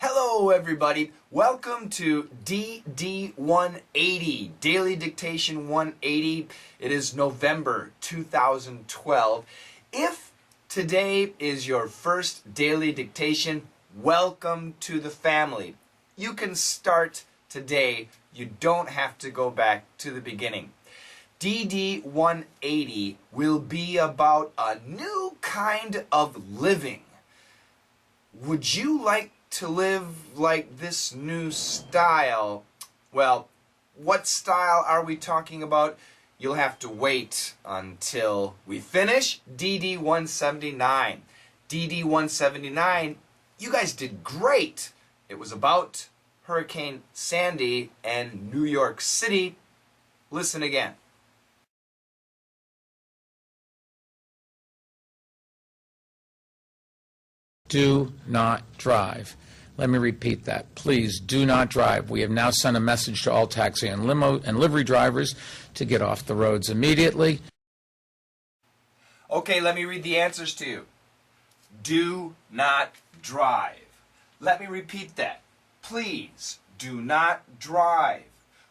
Hello everybody, welcome to DD 180, Daily Dictation 180. It is November 2012. If today is your first daily dictation, welcome to the family. You can start today, you don't have to go back to the beginning. DD 180 will be about a new kind of living. Would you like to live like this new style? Well, what style are we talking about? You'll have to wait until we finish DD 179. DD 179, you guys did great. It was about Hurricane Sandy and New York City. Listen again. Do not drive. Let me repeat that. Please do not drive. We have now sent a message to all taxi and limo and livery drivers to get off the roads immediately. Okay, let me read the answers to you. Do not drive. Let me repeat that. Please do not drive.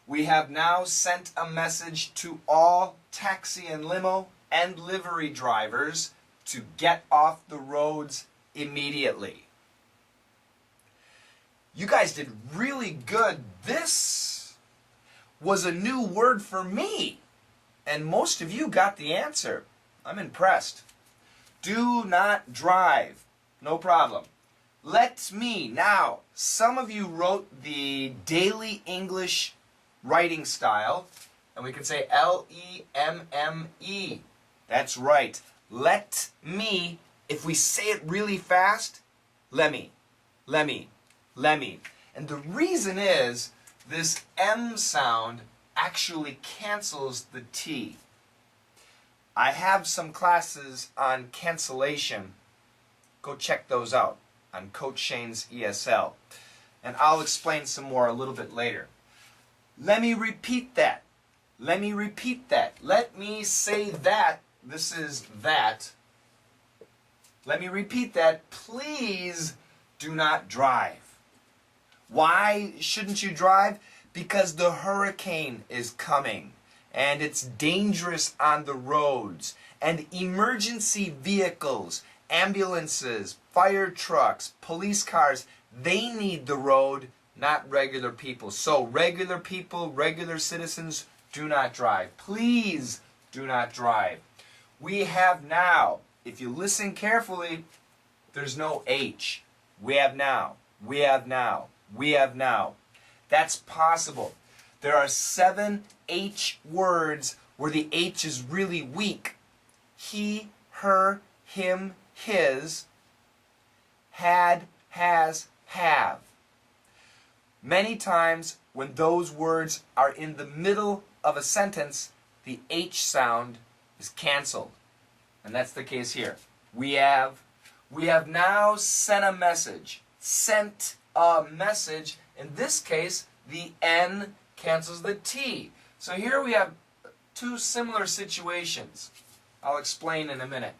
We have now sent a message to all taxi and limo and livery drivers to get off the roads immediately. You guys did really good. This was a new word for me, and most of you got the answer. I'm impressed. Do not drive. No problem. Let me. Now, some of you wrote the daily English writing style, and we can say L-E-M-M-E. That's right. Let me. If we say it really fast, lemmy, lemmy, lemmy. And the reason is this M sound actually cancels the T. I have some classes on cancellation. Go check those out on Coach Shane's ESL. And I'll explain some more a little bit later. Let me repeat that. Let me repeat that. Let me say that. This is that. Let me repeat that. Please do not drive. Why shouldn't you drive? Because the hurricane is coming and it's dangerous on the roads, and emergency vehicles, ambulances, fire trucks, police cars, they need the road, not regular people. So regular people, regular citizens, do not drive. Please do not drive. We have now, if you listen carefully, there's no H. We have now. We have now. We have now. That's possible. There are 7 H words where the H is really weak. He, her, him, his, had, has, have. Many times when those words are in the middle of a sentence, the H sound is canceled. And that's the case here. We have now sent a message. Sent a message. In this case, the N cancels the T. So here we have two similar situations. I'll explain in a minute.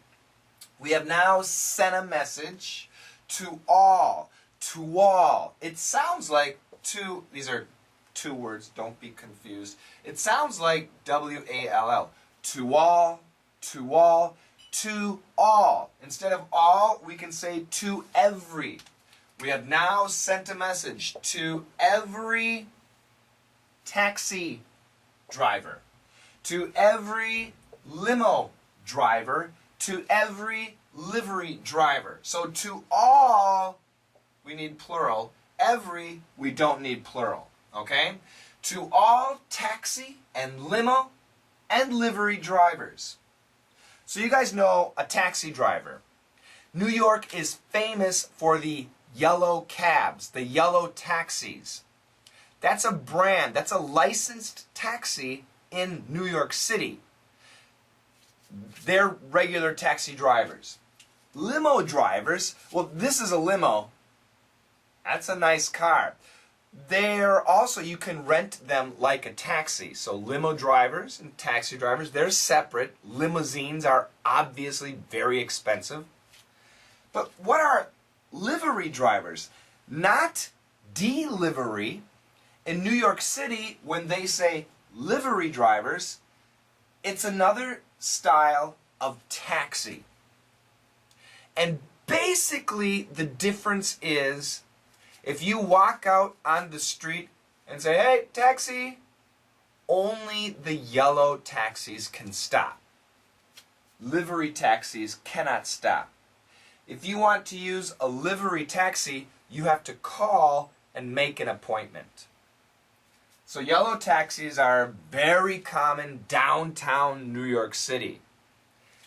We have now sent a message to all. To all. It sounds like two, these are two words, don't be confused. It sounds like W-A-L-L. To all, to all. To all. Instead of all, we can say to every. We have now sent a message to every taxi driver, to every limo driver, to every livery driver. So to all, we need plural. Every, we don't need plural. Okay? To all taxi and limo and livery drivers. So you guys know a taxi driver. New York is famous for the yellow cabs, the yellow taxis. That's a brand, that's a licensed taxi in New York City. They're regular taxi drivers. Limo drivers, well, this is a limo. That's a nice car. They're also, you can rent them like a taxi. So limo drivers and taxi drivers, they're separate. Limousines are obviously very expensive. But what are livery drivers? not delivery. In New York City, when they say livery drivers, it's another style of taxi. And basically the difference is, if you walk out on the street and say, hey, taxi, only the yellow taxis can stop. Livery taxis cannot stop. If you want to use a livery taxi, you have to call and make an appointment. So yellow taxis are very common downtown New York City.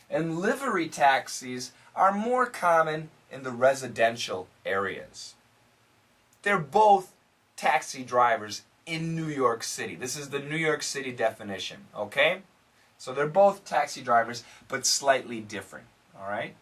And livery taxis are more common in the residential areas. They're both taxi drivers in New York City. This is the New York City definition, okay? So they're both taxi drivers, but slightly different, all right?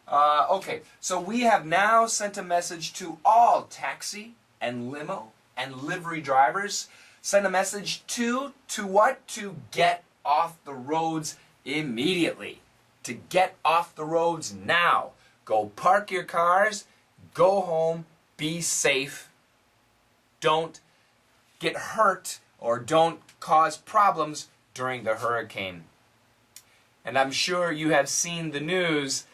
Okay, so we have now sent a message to all taxi and limo and livery drivers. Send a message to what? To get off the roads immediately. To get off the roads now. Go park your cars, go home, be safe. Don't get hurt or don't cause problems during the hurricane. And I'm sure you have seen the news.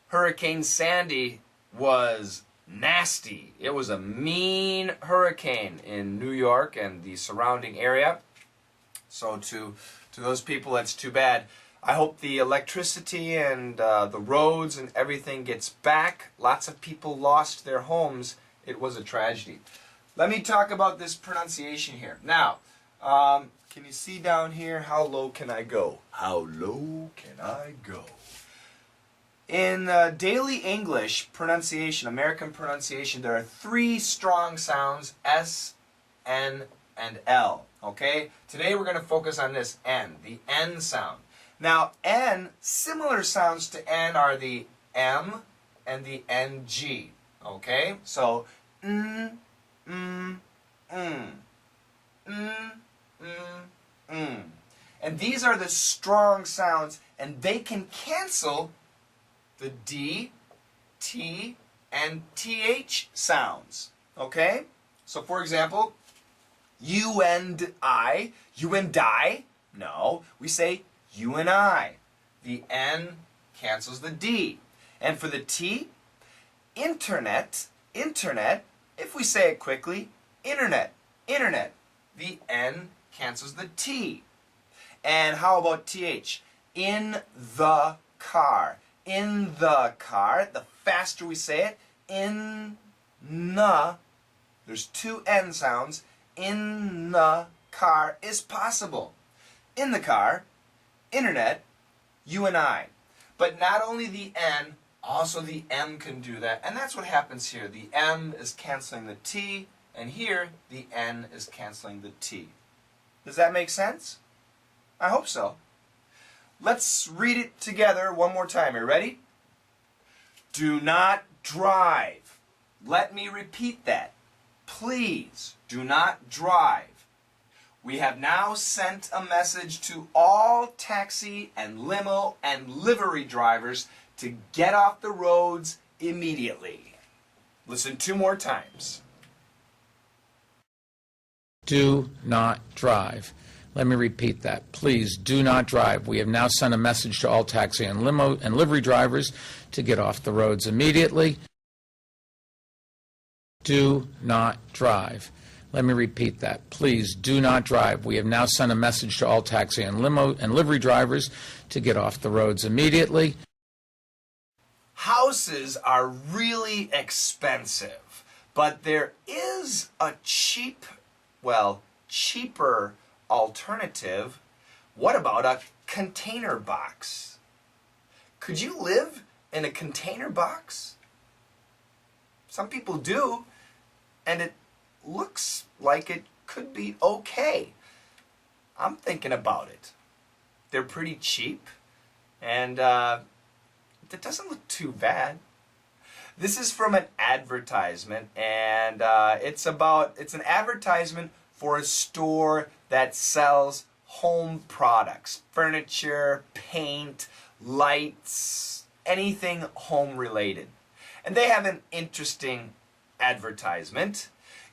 Hurricane Sandy was nasty. It was a mean hurricane in New York and the surrounding area. So to those people, that's too bad. I hope the electricity and the roads and everything gets back. Lots of people lost their homes. It was a tragedy. Let me talk about this pronunciation here. Now, can you see down here, how low can I go? How low can I go? In daily English pronunciation, American pronunciation, there are three strong sounds, S, N, and L. Okay? Today we're going to focus on this N, the N sound. Now, N, similar sounds to N are the M and the NG. Okay? So, N, And these are the strong sounds, and they can cancel the D, T, and TH sounds. Okay? So for example, you and I, no, we say you and I. The N cancels the D. And for the T, internet, if we say it quickly, internet. The N cancels the T. And how about TH? In the car. In the car, the faster we say it, there's two N sounds, in the car is possible. In the car, internet, you and I. But not only the N, also the M can do that. And that's what happens here. The M is canceling the T, and here the N is canceling the T. Does that make sense? I hope so. Let's read it together one more time. Are you ready? Do not drive. Let me repeat that. Please do not drive. We have now sent a message to all taxi and limo and livery drivers to get off the roads immediately. Listen two more times. Do not drive. Let me repeat that. Please do not drive. We have now sent a message to all taxi and limo and livery drivers to get off the roads immediately. Do not drive. Let me repeat that. Please do not drive. We have now sent a message to all taxi and limo and livery drivers to get off the roads immediately. Houses are really expensive, but there is a cheaper alternative. What about a container box? Could you live in a container box? Some people do, and it looks like it could be okay. I'm thinking about it. They're pretty cheap, and it doesn't look too bad. This is from an advertisement, and it's an advertisement for a store that sells home products, furniture, paint, lights, anything home related. And they have an interesting advertisement.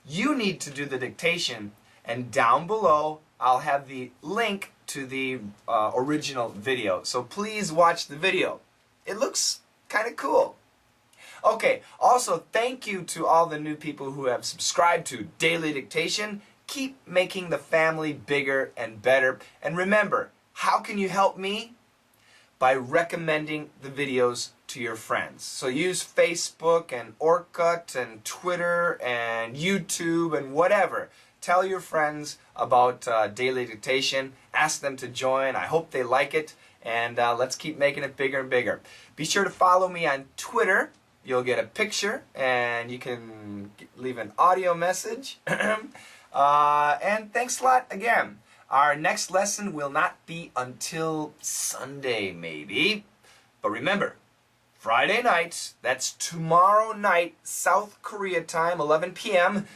You need to do the dictation, and down below I'll have the link to the original video. So please watch the video. It looks kind of cool. Okay, also thank you to all the new people who have subscribed to Daily Dictation. Keep making the family bigger and better. And remember, how can you help me? By recommending the videos to your friends. So use Facebook and Orkut and Twitter and YouTube and whatever. Tell your friends about Daily Dictation. Ask them to join. I hope they like it. And let's keep making it bigger and bigger. Be sure to follow me on Twitter. You'll get a picture and you can leave an audio message. And thanks a lot again. Our next lesson will not be until Sunday, maybe. But remember, Friday night, that's tomorrow night, South Korea time, 11 p.m.,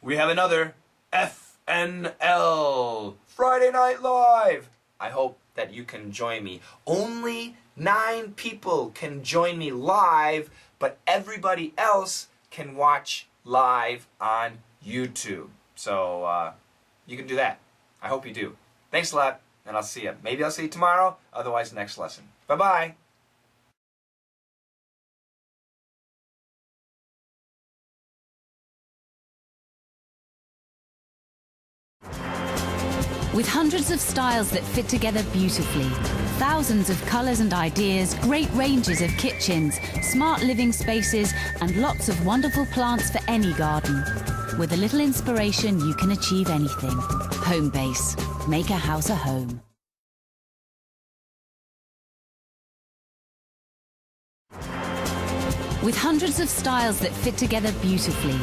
we have another FNL, Friday Night Live. I hope that you can join me. Only 9 people can join me live, but everybody else can watch live on YouTube. So you can do that. I hope you do. Thanks a lot, and I'll see you. Maybe I'll see you tomorrow, otherwise next lesson. Bye-bye. With hundreds of styles that fit together beautifully, thousands of colors and ideas, great ranges of kitchens, smart living spaces, and lots of wonderful plants for any garden. With a little inspiration, you can achieve anything. Home Base. Make a house a home. With hundreds of styles that fit together beautifully,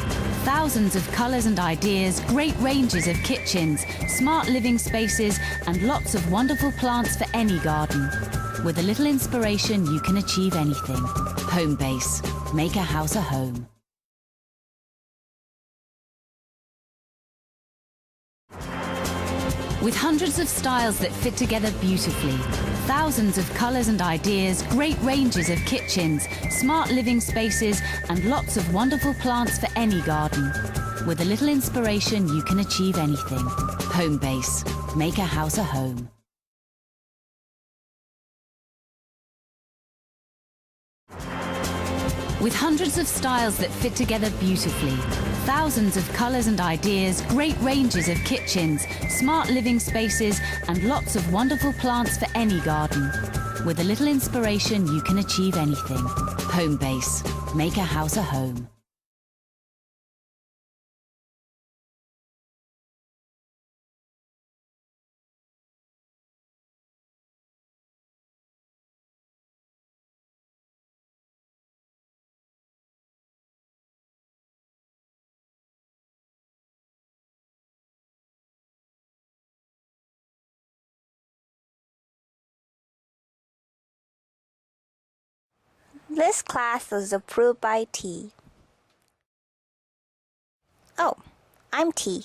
thousands of colors and ideas, great ranges of kitchens, smart living spaces, and lots of wonderful plants for any garden. With a little inspiration, you can achieve anything. Home Base. Make a house a home. With hundreds of styles that fit together beautifully, thousands of colors and ideas, great ranges of kitchens, smart living spaces, and lots of wonderful plants for any garden. With a little inspiration, you can achieve anything. Home Base. Make a house a home. With hundreds of styles that fit together beautifully, thousands of colors and ideas, great ranges of kitchens, smart living spaces, and lots of wonderful plants for any garden. With a little inspiration, you can achieve anything. Home Base. Make a house a home. This class was approved by T. Oh, I'm T.